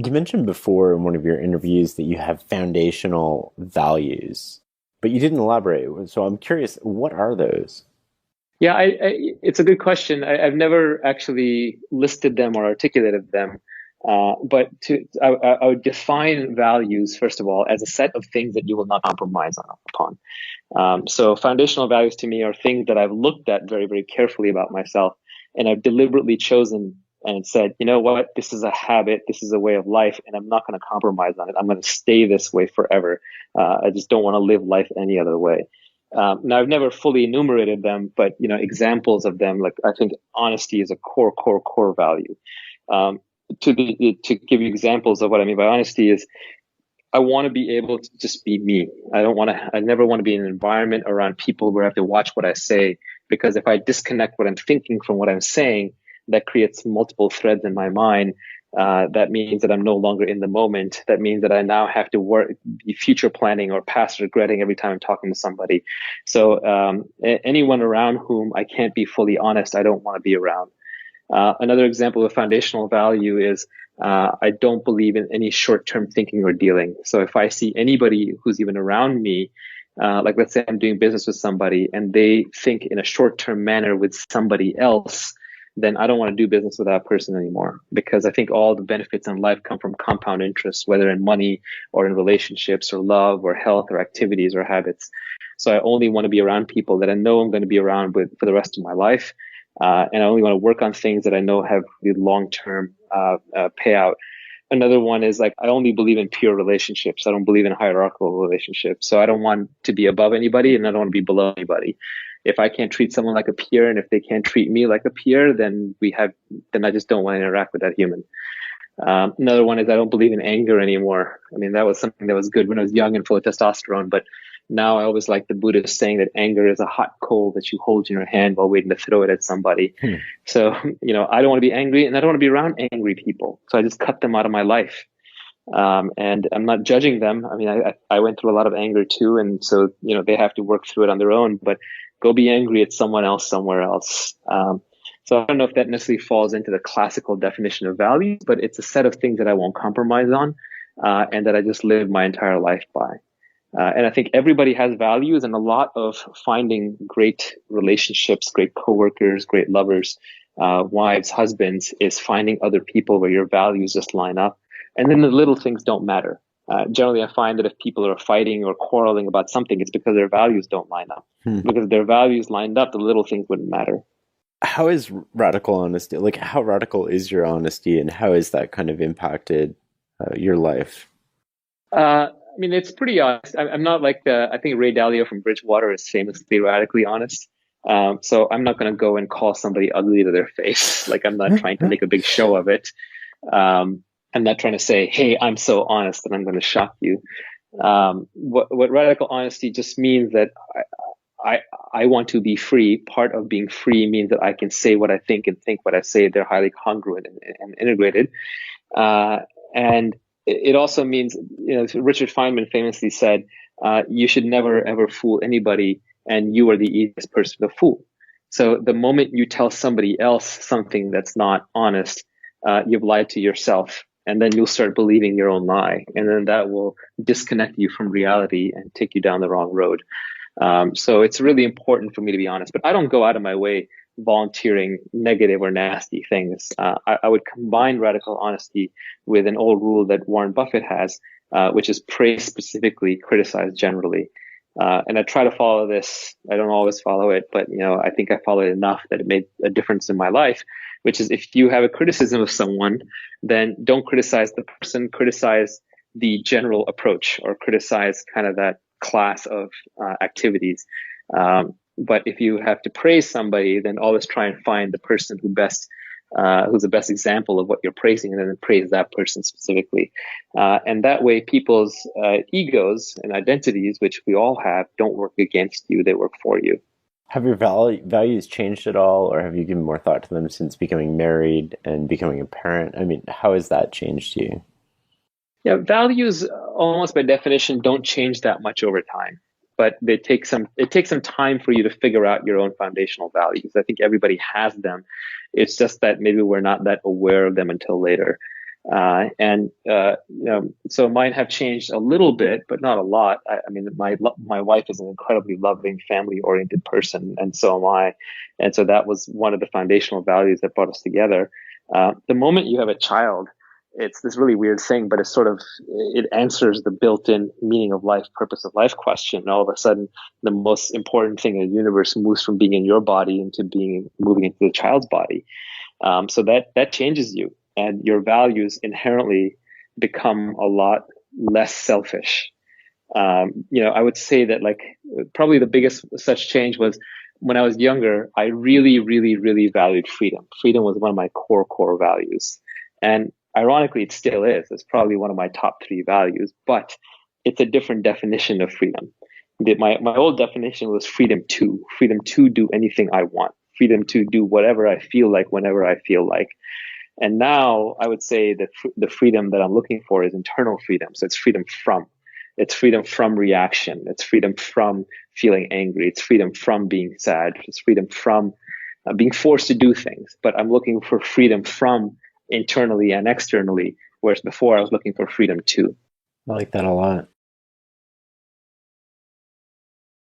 You mentioned before in one of your interviews that you have foundational values, but you didn't elaborate. So I'm curious, what are those? Yeah, it's a good question. I've never actually listed them or articulated them. I would define values, first of all, as a set of things that you will not compromise upon. So foundational values to me are things that I've looked at very, very carefully about myself, and I've deliberately chosen and said, you know what, this is a habit, this is a way of life, and I'm not going to compromise on it. I'm going to stay this way forever. I just don't want to live life any other way. Now, I've never fully enumerated them, but examples of them, like I think honesty is a core value. Um, to give you examples of what I mean by honesty is I want to be able to just be me. I never want to be in an environment around people where I have to watch what I say, because if I disconnect what I'm thinking from what I'm saying, that creates multiple threads in my mind. That means that I'm no longer in the moment. That means that I now have to be future planning or past regretting every time I'm talking to somebody. So anyone around whom I can't be fully honest, I don't want to be around. Another example of foundational value is I don't believe in any short-term thinking or dealing. So if I see anybody who's even around me, like let's say I'm doing business with somebody and they think in a short-term manner with somebody else, then I don't want to do business with that person anymore, because I think all the benefits in life come from compound interest, whether in money or in relationships or love or health or activities or habits. So I only want to be around people that I know I'm going to be around with for the rest of my life. And I only want to work on things that I know have the long-term payout. Another one is like, I only believe in pure relationships. I don't believe in hierarchical relationships. So I don't want to be above anybody and I don't want to be below anybody. If I can't treat someone like a peer and if they can't treat me like a peer, then I just don't want to interact with that human. Another one is I don't believe in anger anymore. I mean, that was something that was good when I was young and full of testosterone, but now I always like the Buddhist saying that anger is a hot coal that you hold in your hand while waiting to throw it at somebody. Hmm. So, I don't want to be angry and I don't want to be around angry people. So I just cut them out of my life. And I'm not judging them. I mean, I went through a lot of anger too. And so, they have to work through it on their own, but go be angry at someone else somewhere else. So I don't know if that necessarily falls into the classical definition of values, but it's a set of things that I won't compromise on, and that I just live my entire life by. And I think everybody has values, and a lot of finding great relationships, great coworkers, great lovers, wives, husbands, is finding other people where your values just line up. And then the little things don't matter. Generally, I find that if people are fighting or quarreling about something, it's because their values don't line up. Hmm. Because if their values lined up, the little things wouldn't matter. How is radical honesty? Like, how radical is your honesty, and how has that kind of impacted your life? I mean, it's pretty honest. I'm not like I think Ray Dalio from Bridgewater is famously radically honest. So I'm not going to go and call somebody ugly to their face. Like, I'm not trying to make a big show of it. I'm not trying to say, hey, I'm so honest that I'm going to shock you. What radical honesty just means that I, I want to be free. Part of being free means that I can say what I think and think what I say. They're highly congruent and integrated. Uh, and it also means, Richard Feynman famously said, you should never ever fool anybody, and you are the easiest person to fool. So the moment you tell somebody else something that's not honest, you've lied to yourself, and then you'll start believing your own lie, and then that will disconnect you from reality and take you down the wrong road. So it's really important for me to be honest, but I don't go out of my way volunteering negative or nasty things. I would combine radical honesty with an old rule that Warren Buffett has, which is praise specifically, criticize generally. And I try to follow this. I don't always follow it, but I think I follow it enough that it made a difference in my life. Which is, if you have a criticism of someone, then don't criticize the person, criticize the general approach, or criticize kind of that class of activities. But if you have to praise somebody, then always try and find the person who's the best example of what you're praising, and then praise that person specifically. And that way, people's egos and identities, which we all have, don't work against you; they work for you. Have your values changed at all, or have you given more thought to them since becoming married and becoming a parent? I mean, how has that changed you? Yeah, values almost by definition don't change that much over time, but it takes some time for you to figure out your own foundational values. I think everybody has them. It's just that maybe we're not that aware of them until later. So mine have changed a little bit, but not a lot. I mean, my wife is an incredibly loving, family-oriented person, and so am I. And so that was one of the foundational values that brought us together. The moment you have a child, it's this really weird thing, but it answers the built-in meaning of life, purpose of life question. And all of a sudden, the most important thing in the universe moves from being in your body into moving into the child's body. So that changes you, and your values inherently become a lot less selfish. I would say that like probably the biggest such change was when I was younger. I really, really, really valued freedom. Freedom was one of my core values, and ironically, it still is. It's probably one of my top three values, but it's a different definition of freedom. My old definition was freedom to do anything I want, freedom to do whatever I feel like whenever I feel like. And now I would say that the freedom that I'm looking for is internal freedom. So it's freedom from. It's freedom from reaction. It's freedom from feeling angry. It's freedom from being sad. It's freedom from being forced to do things. But I'm looking for freedom from internally and externally, whereas before I was looking for freedom to. I like that a lot.